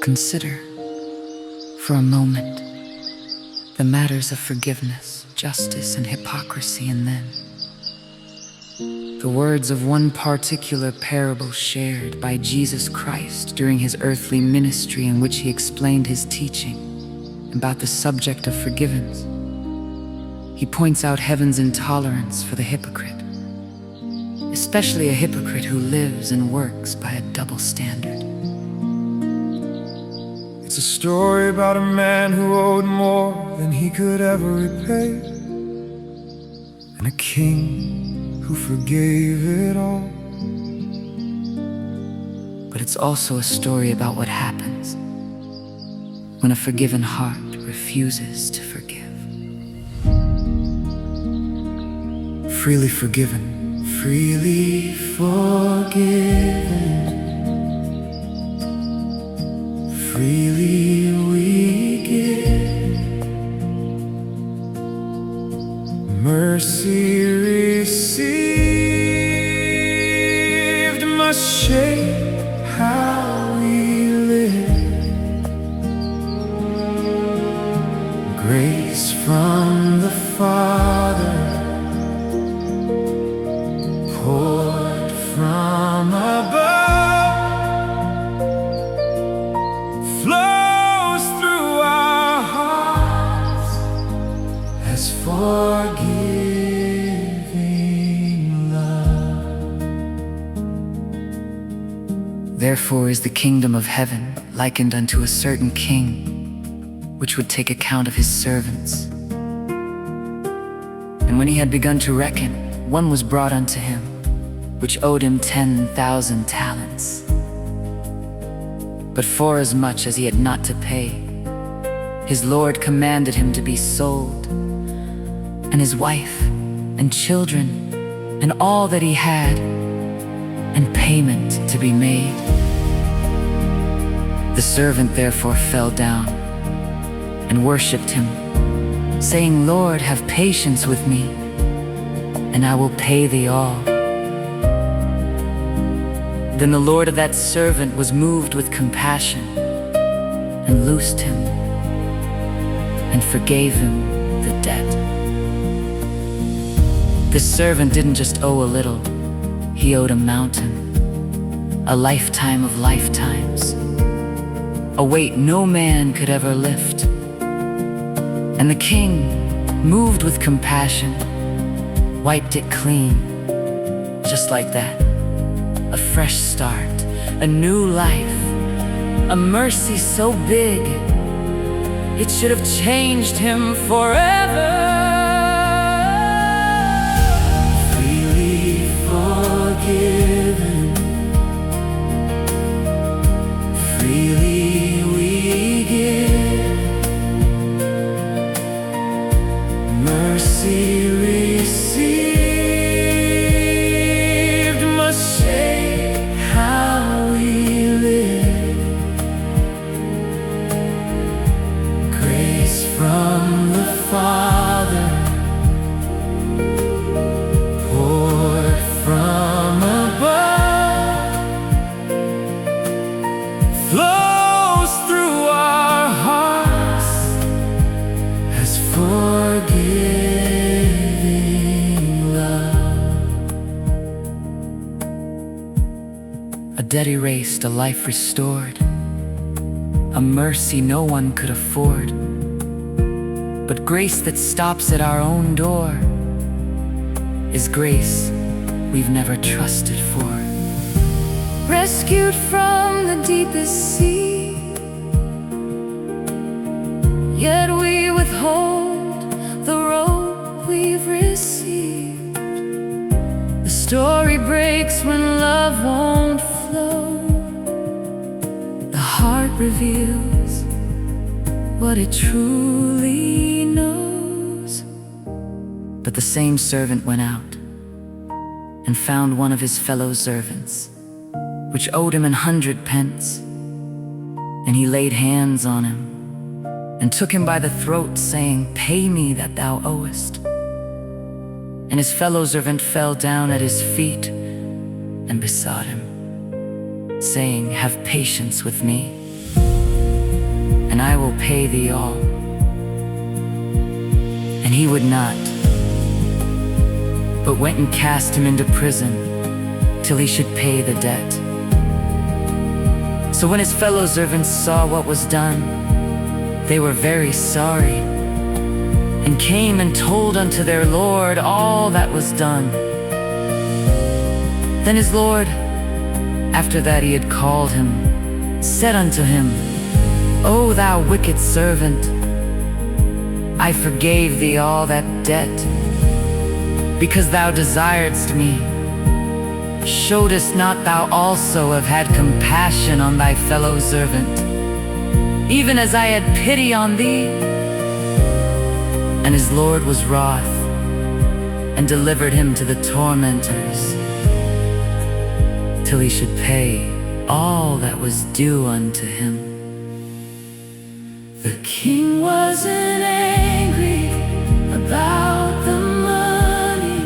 Consider, for a moment, the matters of forgiveness, justice, and hypocrisy, and then the words of one particular parable shared by Jesus Christ during his earthly ministry, in which he explained his teaching about the subject of forgiveness. He points out heaven's intolerance for the hypocrite, especially a hypocrite who lives and works by a double standard. It's a story about a man who owed more than he could ever repay, and a king who forgave it all. But it's also a story about what happens when a forgiven heart refuses to forgive. Freely forgiven, freely forgiven, freely we give. Mercy received must shape how we live. Grace from the Father poured from above, flows through our hearts as forgiving love. Therefore is the kingdom of heaven likened unto a certain king, which would take account of his servants. And when he had begun to reckon, one was brought unto him, which owed him 10,000 talents. But forasmuch as he had not to pay, his Lord commanded him to be sold, and his wife, and children, and all that he had, and payment to be made. The servant therefore fell down and worshipped him, saying, Lord, have patience with me, and I will pay thee all. Then the Lord of that servant was moved with compassion, and loosed him, and forgave him the debt. This servant didn't just owe a little, he owed a mountain, a lifetime of lifetimes, a weight no man could ever lift. And the king, moved with compassion, wiped it clean, just like that. A fresh start, a new life, a mercy so big, it should have changed him forever. Freely forgiven, freely we give. Mercy received must shape how we live. Grace from the Father poured from above, flows through our hearts as forgiving love. A debt erased, a life restored, a mercy no one could afford, but grace that stops at our own door is grace we've never trusted for. Rescued from the deepest sea, yet we withhold the rope we've received. The story breaks when love won't flow. The heart reveals what it truly knows. But the same servant went out and found one of his fellow servants, which owed him 100 pence. And he laid hands on him and took him by the throat, saying, Pay me that thou owest. And his fellow servant fell down at his feet and besought him, saying, Have patience with me, and I will pay thee all. And he would not, but went and cast him into prison till he should pay the debt. So when his fellow servants saw what was done, they were very sorry, and came and told unto their Lord all that was done. Then his Lord, after that he had called him, said unto him, O thou wicked servant, I forgave thee all that debt, because thou desiredst me. Showedst not thou also have had compassion on thy fellow servant, even as I had pity on thee? And his Lord was wroth, and delivered him to the tormentors, till he should pay all that was due unto him. The king wasn't angry about the money,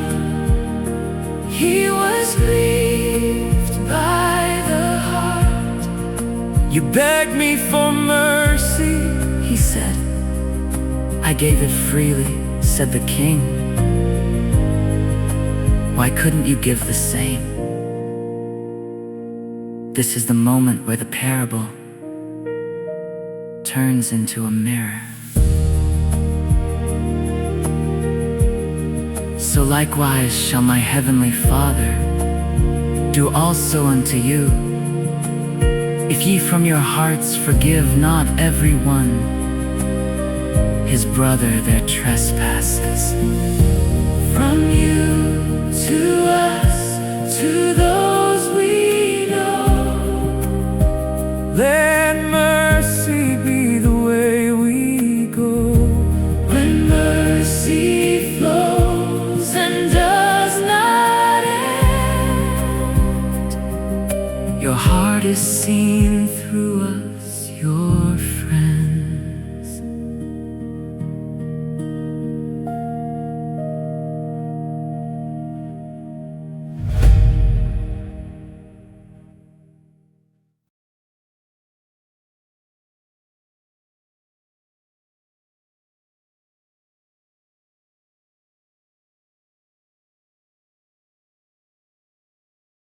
he was grieved by the heart. You begged me for mercy, he said. I gave it freely, said the king. Why couldn't you give the same? This is the moment where the parable turns into a mirror. So likewise shall my heavenly Father do also unto you, if ye from your hearts forgive not every one his brother their trespasses. From you to us, to those we know, let mercy be the way we go. When mercy flows and does not end, your heart is seen through us, your